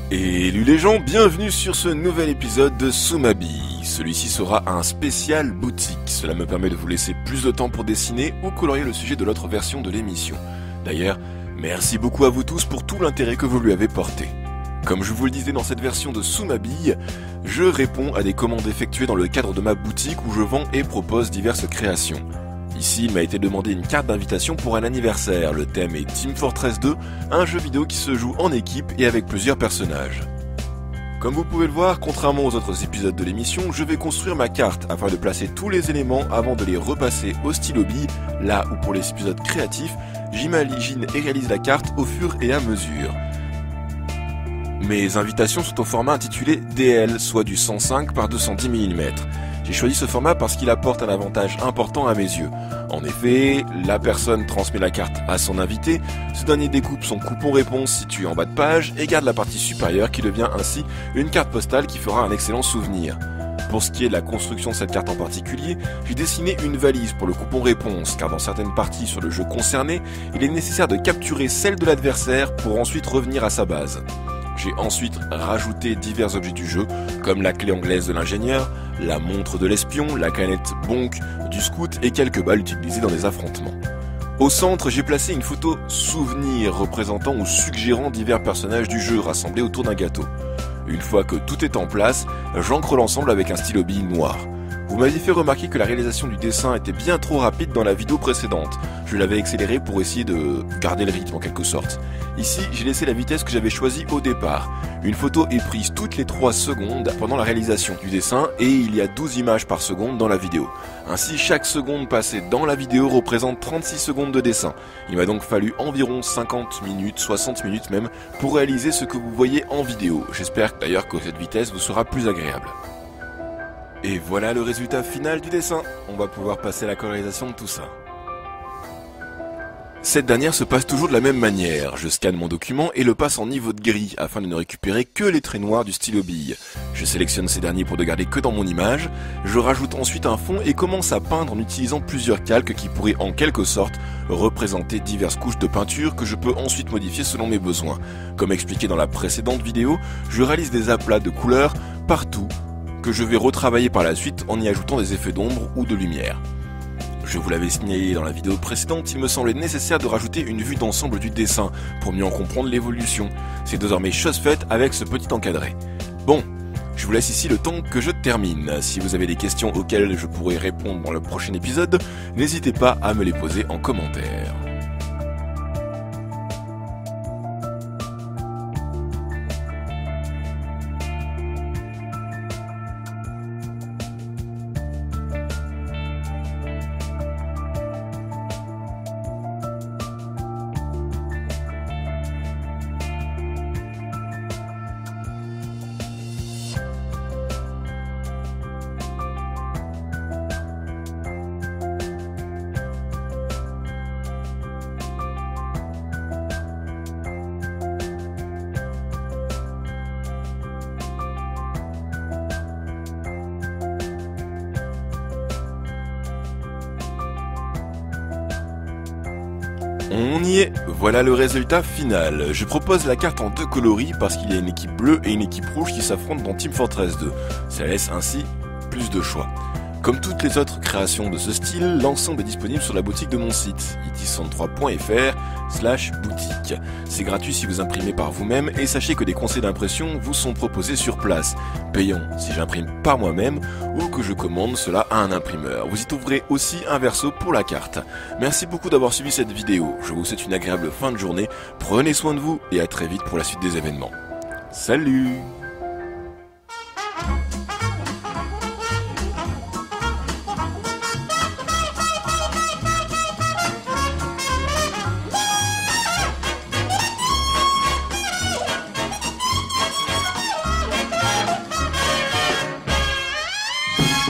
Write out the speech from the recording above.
Hello les gens, bienvenue sur ce nouvel épisode de Soumabi. Celui-ci sera un spécial boutique. Cela me permet de vous laisser plus de temps pour dessiner ou colorier le sujet de l'autre version de l'émission. D'ailleurs, merci beaucoup à vous tous pour tout l'intérêt que vous lui avez porté. Comme je vous le disais dans cette version de Soumabi, je réponds à des commandes effectuées dans le cadre de ma boutique où je vends et propose diverses créations. Ici, il m'a été demandé une carte d'invitation pour un anniversaire. Le thème est Team Fortress 2, un jeu vidéo qui se joue en équipe et avec plusieurs personnages. Comme vous pouvez le voir, contrairement aux autres épisodes de l'émission, je vais construire ma carte afin de placer tous les éléments avant de les repasser au stylo bille, là où pour les épisodes créatifs, j'imagine et réalise la carte au fur et à mesure. Mes invitations sont au format intitulé DL, soit du 105 par 210 mm. J'ai choisi ce format parce qu'il apporte un avantage important à mes yeux. En effet, la personne transmet la carte à son invité, ce dernier découpe son coupon réponse situé en bas de page et garde la partie supérieure qui devient ainsi une carte postale qui fera un excellent souvenir. Pour ce qui est de la construction de cette carte en particulier, j'ai dessiné une valise pour le coupon réponse, car dans certaines parties sur le jeu concerné, il est nécessaire de capturer celle de l'adversaire pour ensuite revenir à sa base. J'ai ensuite rajouté divers objets du jeu, comme la clé anglaise de l'ingénieur, la montre de l'espion, la canette Bonk du scout et quelques balles utilisées dans des affrontements. Au centre, j'ai placé une photo souvenir représentant ou suggérant divers personnages du jeu rassemblés autour d'un gâteau. Une fois que tout est en place, j'ancre l'ensemble avec un stylo bille noir. Vous m'aviez fait remarquer que la réalisation du dessin était bien trop rapide dans la vidéo précédente. Je l'avais accéléré pour essayer de garder le rythme en quelque sorte. Ici, j'ai laissé la vitesse que j'avais choisie au départ. Une photo est prise toutes les 3 secondes pendant la réalisation du dessin et il y a 12 images par seconde dans la vidéo. Ainsi, chaque seconde passée dans la vidéo représente 36 secondes de dessin. Il m'a donc fallu environ 50 minutes, 60 minutes même, pour réaliser ce que vous voyez en vidéo. J'espère d'ailleurs que cette vitesse vous sera plus agréable. Et voilà le résultat final du dessin. On va pouvoir passer à la colorisation de tout ça. Cette dernière se passe toujours de la même manière. Je scanne mon document et le passe en niveau de gris afin de ne récupérer que les traits noirs du stylo bille. Je sélectionne ces derniers pour ne garder que dans mon image. Je rajoute ensuite un fond et commence à peindre en utilisant plusieurs calques qui pourraient en quelque sorte représenter diverses couches de peinture que je peux ensuite modifier selon mes besoins. Comme expliqué dans la précédente vidéo, je réalise des aplats de couleurs partout que je vais retravailler par la suite en y ajoutant des effets d'ombre ou de lumière. Je vous l'avais signalé dans la vidéo précédente, il me semblait nécessaire de rajouter une vue d'ensemble du dessin pour mieux en comprendre l'évolution. C'est désormais chose faite avec ce petit encadré. Bon, je vous laisse ici le temps que je termine. Si vous avez des questions auxquelles je pourrai répondre dans le prochain épisode, n'hésitez pas à me les poser en commentaire. On y est, voilà le résultat final. Je propose la carte en 2 coloris parce qu'il y a une équipe bleue et une équipe rouge qui s'affrontent dans Team Fortress 2. Ça laisse ainsi plus de choix. Comme toutes les autres créations de ce style, l'ensemble est disponible sur la boutique de mon site, it63.fr/boutique. C'est gratuit si vous imprimez par vous-même et sachez que des conseils d'impression vous sont proposés sur place, payant si j'imprime par moi-même ou que je commande cela à un imprimeur. Vous y trouverez aussi un verso pour la carte. Merci beaucoup d'avoir suivi cette vidéo, je vous souhaite une agréable fin de journée, prenez soin de vous et à très vite pour la suite des événements. Salut!